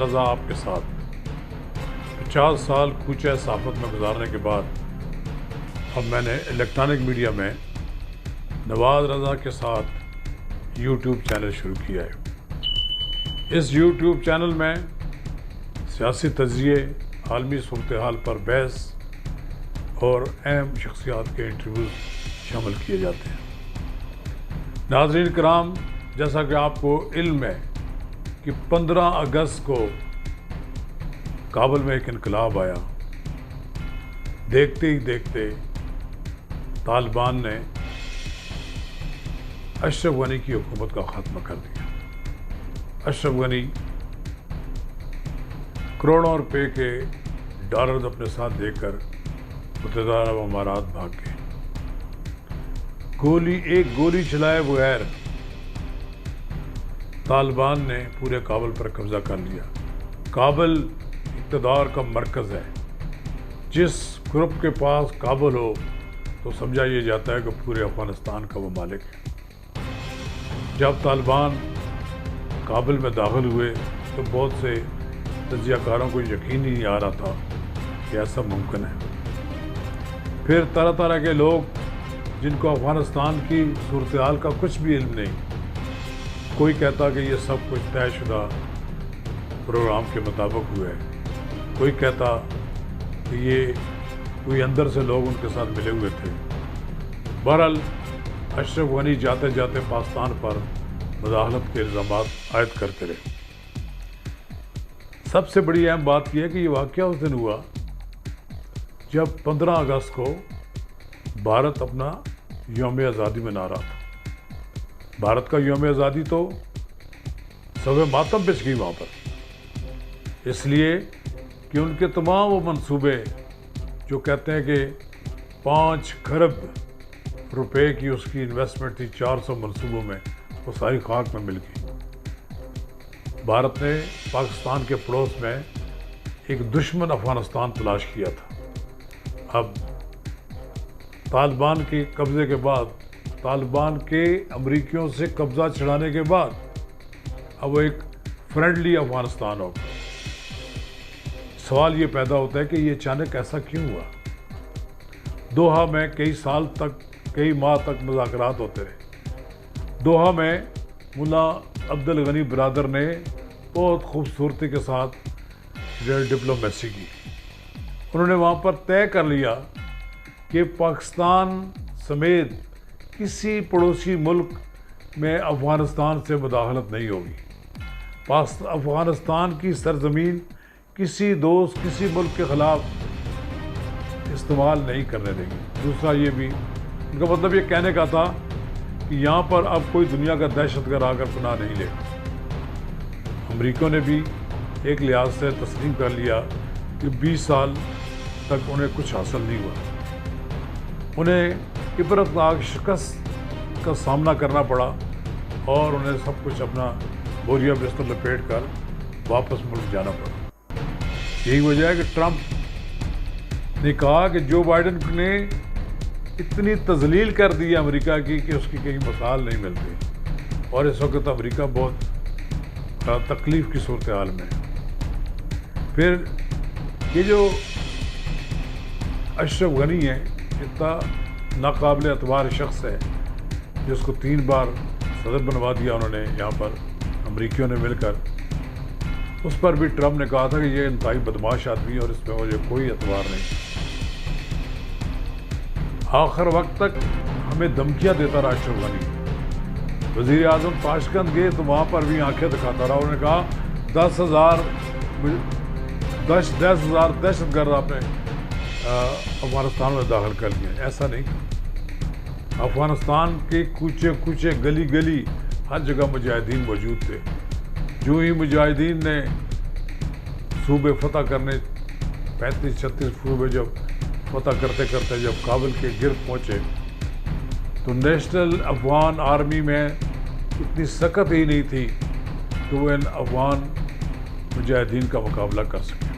رضا آپ کے ساتھ 50 سال کوچہ صحافت میں گزارنے کے بعد اب میں نے الیکٹرانک میڈیا میں نواز رضا کے ساتھ یوٹیوب چینل شروع کیا ہے۔ اس یوٹیوب چینل میں سیاسی تجزیے، عالمی صورتحال پر بحث اور اہم شخصیات کے انٹرویوز شامل کیے جاتے ہیں۔ ناظرین کرام، جیسا کہ آپ کو علم ہے کہ 15 اگست کو کابل میں ایک انقلاب آیا۔ دیکھتے ہی دیکھتے طالبان نے اشرف غنی کی حکومت کا خاتمہ کر دیا۔ اشرف غنی کروڑوں روپے کے ڈالرز اپنے ساتھ دے کر متحدہ عرب امارات بھاگ گئے۔ ایک گولی چلائے بغیر طالبان نے پورے کابل پر قبضہ کر لیا۔ کابل اقتدار کا مرکز ہے۔ جس گروپ کے پاس کابل ہو تو سمجھا یہ جاتا ہے کہ پورے افغانستان کا وہ مالک ہے۔ جب طالبان کابل میں داخل ہوئے تو بہت سے تجزیہ کاروں کو یقین ہی نہیں آ رہا تھا کہ ایسا ممکن ہے۔ پھر طرح طرح کے لوگ جن کو افغانستان کی صورتحال کا کچھ بھی علم نہیں، کوئی کہتا کہ یہ سب کچھ طے شدہ پروگرام کے مطابق ہوا ہے، کوئی کہتا کہ یہ کوئی اندر سے لوگ ان کے ساتھ ملے ہوئے تھے۔ بہرحال اشرف غنی جاتے جاتے پاکستان پر مداخلت کے الزامات عائد کرتے رہے۔ سب سے بڑی اہم بات یہ ہے کہ یہ واقعہ اس دن ہوا جب 15 اگست کو بھارت اپنا یوم آزادی منا رہا تھا۔ بھارت کا یوم آزادی تو سب ماتم پچ گئی وہاں پر، اس لیے کہ ان کے تمام وہ منصوبے جو کہتے ہیں کہ 5 کھرب روپے کی اس کی انویسٹمنٹ تھی 400 منصوبوں میں، وہ ساری خاک میں مل گئی۔ بھارت نے پاکستان کے پڑوس میں ایک دشمن افغانستان تلاش کیا تھا۔ اب طالبان کے قبضے کے بعد، طالبان کے امریکیوں سے قبضہ چھڑانے کے بعد اب وہ ایک فرینڈلی افغانستان ہوگا۔ سوال یہ پیدا ہوتا ہے کہ یہ اچانک ایسا کیوں ہوا؟ دوحہ میں کئی ماہ تک مذاکرات ہوتے رہے۔ دوحہ میں ملا عبد الغنی برادر نے بہت خوبصورتی کے ساتھ ڈپلومیسی کی۔ انہوں نے وہاں پر طے کر لیا کہ پاکستان سمیت کسی پڑوسی ملک میں افغانستان سے مداخلت نہیں ہوگی۔ افغانستان کی سرزمین کسی دوست، کسی ملک کے خلاف استعمال نہیں کرنے دیں گی۔ دوسرا یہ بھی ان کا مطلب یہ کہنے کا تھا کہ یہاں پر اب کوئی دنیا کا دہشت گرد آ کر پناہ نہیں لے گا۔ امریکوں نے بھی ایک لحاظ سے تسلیم کر لیا کہ 20 سال تک انہیں کچھ حاصل نہیں ہوا۔ انہیں عبرتناک شکست کا سامنا کرنا پڑا اور انہیں سب کچھ اپنا بوریا بستر لپیٹ کر واپس ملک جانا پڑا۔ یہی وجہ ہے کہ ٹرمپ نے کہا کہ جو بائیڈن نے اتنی تذلیل کر دی ہے امریکہ کی کہ اس کی کہیں مثال نہیں ملتی، اور اس وقت امریکہ بہت تکلیف کی صورتحال میں ہے۔ پھر یہ جو اشرف غنی ہے، اتنا ناقابل اعتبار شخص ہے جس کو 3 بار صدر بنوا دیا انہوں نے یہاں پر امریکیوں نے مل کر، اس پر بھی ٹرمپ نے کہا تھا کہ یہ انتہائی بدماش آدمی ہے اور اس میں مجھے کوئی اعتبار نہیں۔ آخر وقت تک ہمیں دھمکیاں دیتا رہا اشرف غنی۔ وزیر اعظم تاشکند گئے تو وہاں پر بھی آنکھیں دکھاتا رہا۔ انہوں نے کہا 10,000 دہشت گرد آپ نے افغانستان میں داخل کر لیا۔ ایسا نہیں، افغانستان کے کوچے کوچے، گلی گلی، ہر جگہ مجاہدین موجود تھے۔ جو ہی مجاہدین نے صوبے فتح کرنے 35-36 صوبے جب فتح کرتے کرتے جب کابل کے گرد پہنچے تو نیشنل افغان آرمی میں اتنی سخت ہی نہیں تھی کہ وہ ان افغان مجاہدین کا مقابلہ کر سکے۔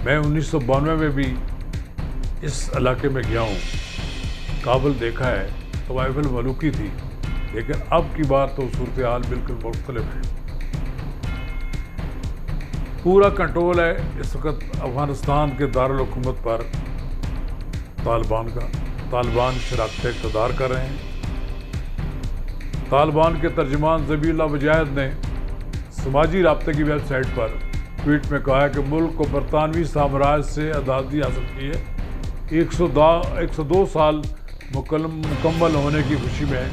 میں 1992 میں بھی اس علاقے میں گیا ہوں، کابل دیکھا ہے، طوائف الملوکی تھی، لیکن اب کی بار تو صورتحال بالکل مختلف ہے۔ پورا کنٹرول ہے اس وقت افغانستان کے دارالحکومت پر طالبان کا. طالبان شراکت اقتدار کر رہے ہیں. طالبان کے ترجمان ذبیح اللہ مجاہد نے سماجی رابطے کی ویب سائٹ پر ٹویٹ میں کہا ہے کہ ملک کو برطانوی سامراج سے آزادی حاصل کی ہے. 102 سال مکمل ہونے کی خوشی میں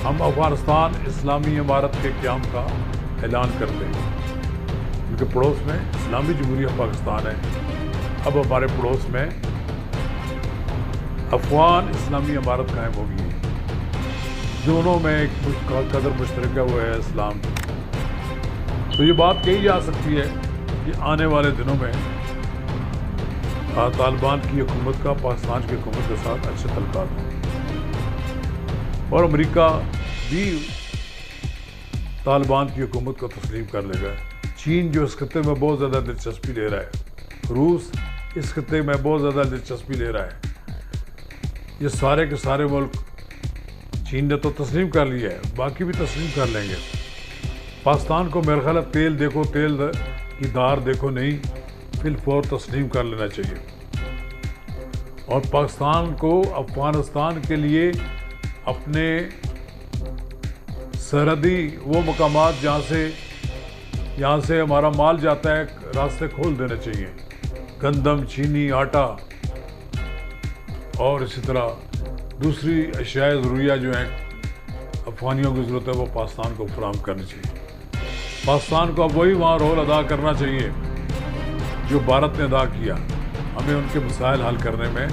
ہم افغانستان اسلامی امارت کے قیام کا اعلان کرتے ہیں. ان کے پڑوس میں اسلامی جمہوریہ پاکستان ہے. اب ہمارے پڑوس میں افغان اسلامی امارت قائم ہوگی. دونوں میں ایک قدر مشترکہ وہ ہے اسلام. تو یہ بات کہی جا سکتی ہے کہ آنے والے دنوں میں طالبان کی حکومت کا پاکستان کی حکومت کے ساتھ اچھے تعلقات ہوں. اور امریکہ بھی طالبان کی حکومت کو تسلیم کر لے گا. چین جو اس خطے میں بہت زیادہ دلچسپی لے رہا ہے، روس اس خطے میں بہت زیادہ دلچسپی لے رہا ہے. یہ سارے کے سارے ملک چین نے تو تسلیم کر لیا ہے، باقی بھی تسلیم کر لیں گے. پاکستان کو میرا خیال ہے تیل دیکھو تیل کی دار دیکھو نہیں، فی الفور تسلیم کر لینا چاہیے. اور پاکستان کو افغانستان کے لیے اپنے سرحدی وہ مقامات یہاں سے ہمارا مال جاتا ہے راستے کھول دینے چاہیے. گندم، چینی، آٹا اور اسی طرح دوسری اشیاء ضروریہ جو ہیں افغانیوں کی ضرورت ہے وہ پاکستان کو فراہم کرنی چاہیے. پاکستان کو اب وہی وہاں رول ادا کرنا چاہیے جو بھارت نے ادا کیا. ہمیں ان کے مسائل حل کرنے میں،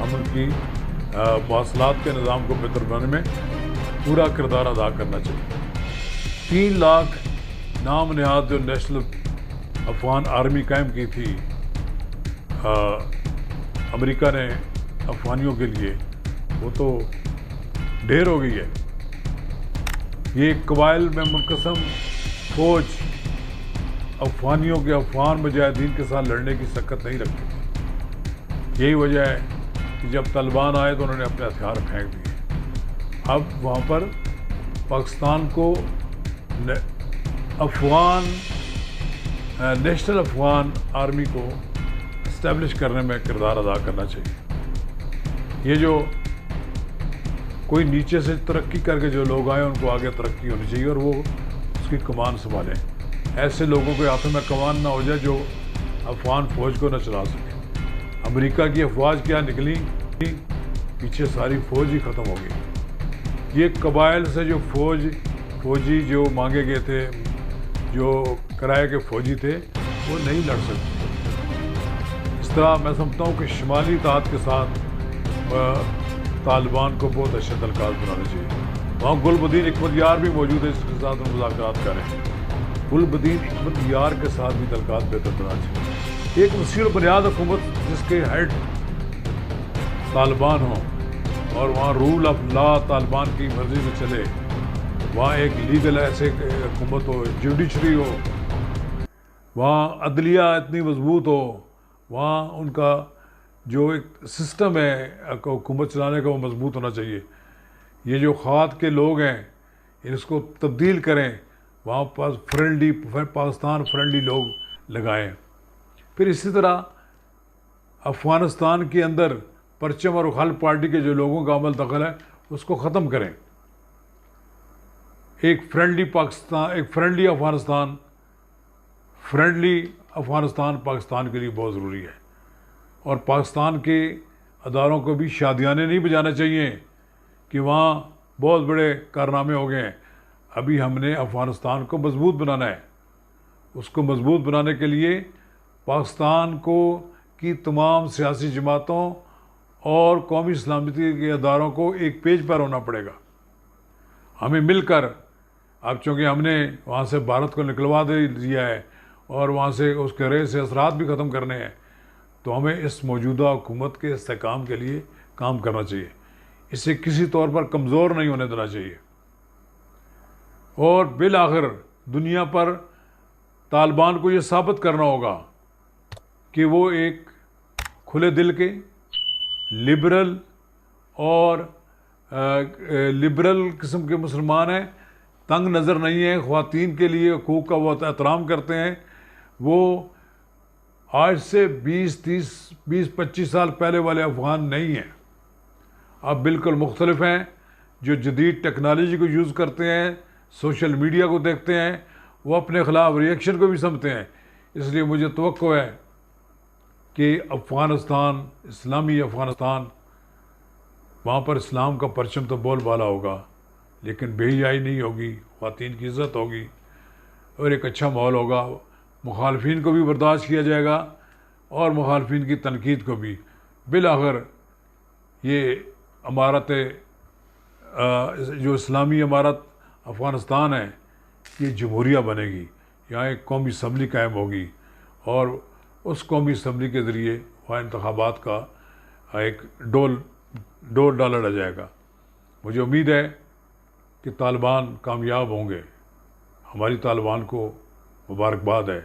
ہم ان کی مواصلات کے نظام کو بہتر بنانے میں پورا کردار ادا کرنا چاہیے. 3 لاکھ نام نہاد جو نیشنل افغان آرمی قائم کی تھی امریکہ نے افغانیوں کے لیے، وہ تو ڈھیر ہو گئی ہے. یہ قبائل میں منقسم فوج افغانیوں کے افغان مجاہدین کے ساتھ لڑنے کی سکت نہیں رکھتی. یہی وجہ ہے کہ جب طالبان آئے تو انہوں نے اپنے ہتھیار پھینک دیے. اب وہاں پر پاکستان کو نیشنل افغان آرمی کو اسٹیبلش کرنے میں کردار ادا کرنا چاہیے. یہ جو کوئی نیچے سے ترقی کر کے جو لوگ آئے ان کو آگے ترقی ہونی چاہیے اور وہ اس کی کمان سنبھالیں. ایسے لوگوں کے ہاتھوں میں کمان نہ ہو جائے جو افغان فوج کو نہ چلا سکے. امریکہ کی افواج کیا نکلی، پیچھے ساری فوج ہی ختم ہو گئی. یہ قبائل سے جو فوجی جو مانگے گئے تھے، جو کرائے کے فوجی تھے، وہ نہیں لڑ سکتے. اس طرح میں سمجھتا ہوں کہ شمالی اتحاد کے ساتھ طالبان کو بہت اچھے تعلقات بنانے چاہیے. وہاں گل بدین حکمت یار بھی موجود ہے، اس کے ساتھ ہم مذاکرات کریں. گل بدین حکمت یار کے ساتھ بھی تعلقات بہتر بنانے چاہیے. ایک وسیع بنیاد حکومت جس کے ہیڈ طالبان ہوں اور وہاں رول آف لا طالبان کی مرضی سے چلے، وہاں ایک لیگل ایسے حکومت ہو، جوڈیشری ہو، وہاں عدلیہ اتنی مضبوط ہو، وہاں ان کا جو ایک سسٹم ہے حکومت چلانے کا وہ مضبوط ہونا چاہیے. یہ جو خوات کے لوگ ہیں اس کو تبدیل کریں، وہاں پاس پاکستان فرینڈلی لوگ لگائیں. پھر اسی طرح افغانستان کے اندر پرچم اور خل پارٹی کے جو لوگوں کا عمل دخل ہے اس کو ختم کریں. ایک فرینڈلی افغانستان پاکستان کے لیے بہت ضروری ہے. اور پاکستان کے اداروں کو بھی شادیانے نہیں بجانے چاہیے کہ وہاں بہت بڑے کارنامے ہو گئے ہیں. ابھی ہم نے افغانستان کو مضبوط بنانا ہے. اس کو مضبوط بنانے کے لیے پاکستان کی تمام سیاسی جماعتوں اور قومی سلامتی کے اداروں کو ایک پیج پر ہونا پڑے گا. ہمیں مل کر، اب چونکہ ہم نے وہاں سے بھارت کو نکلوا دیا ہے اور وہاں سے اس کے رے سے اثرات بھی ختم کرنے ہیں، تو ہمیں اس موجودہ حکومت کے استحکام کے لیے کام کرنا چاہیے. اسے کسی طور پر کمزور نہیں ہونے دینا چاہیے. اور بالآخر دنیا پر طالبان کو یہ ثابت کرنا ہوگا کہ وہ ایک کھلے دل کے لبرل اور لبرل قسم کے مسلمان ہیں، تنگ نظر نہیں ہیں، خواتین کے لیے حقوق کا وہ احترام کرتے ہیں، وہ آج سے 20-25 سال پہلے والے افغان نہیں ہیں. آپ بالکل مختلف ہیں. جو جدید ٹیکنالوجی کو یوز کرتے ہیں، سوشل میڈیا کو دیکھتے ہیں، وہ اپنے خلاف ریئیکشن کو بھی سمجھتے ہیں. اس لیے مجھے توقع ہے کہ افغانستان، اسلامی افغانستان، وہاں پر اسلام کا پرچم تو بول بالا ہوگا، لیکن بے حیائی نہیں ہوگی، خواتین کی عزت ہوگی، اور ایک اچھا ماحول ہوگا. مخالفین کو بھی برداشت کیا جائے گا اور مخالفین کی تنقید کو بھی. بالآخر یہ امارت جو اسلامی امارت افغانستان ہے، یہ جمہوریہ بنے گی. یہاں ایک قومی اسمبلی قائم ہوگی اور اس قومی اسمبلی کے ذریعے وہاں انتخابات کا ایک ڈور ڈالا جائے گا. مجھے امید ہے کہ طالبان کامیاب ہوں گے. ہماری طالبان کو مبارکباد ہے.